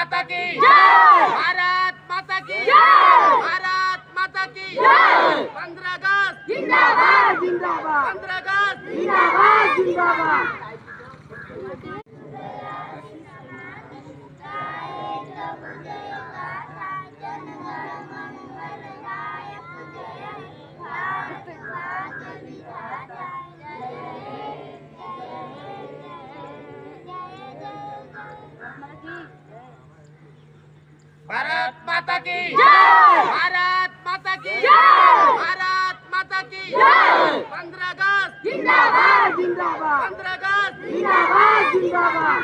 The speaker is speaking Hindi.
माता की जय, भारत माता की जय, भारत माता की जय। 15 अगस्त जिंदाबाद जिंदाबाद, 15 अगस्त जिंदाबाद जिंदाबाद। भारत माता की जय, भारत माता की जय, भारत माता की जय। 15 अगस्त जिंदाबाद जिंदाबाद, 15 अगस्त जिंदाबाद जिंदाबाद।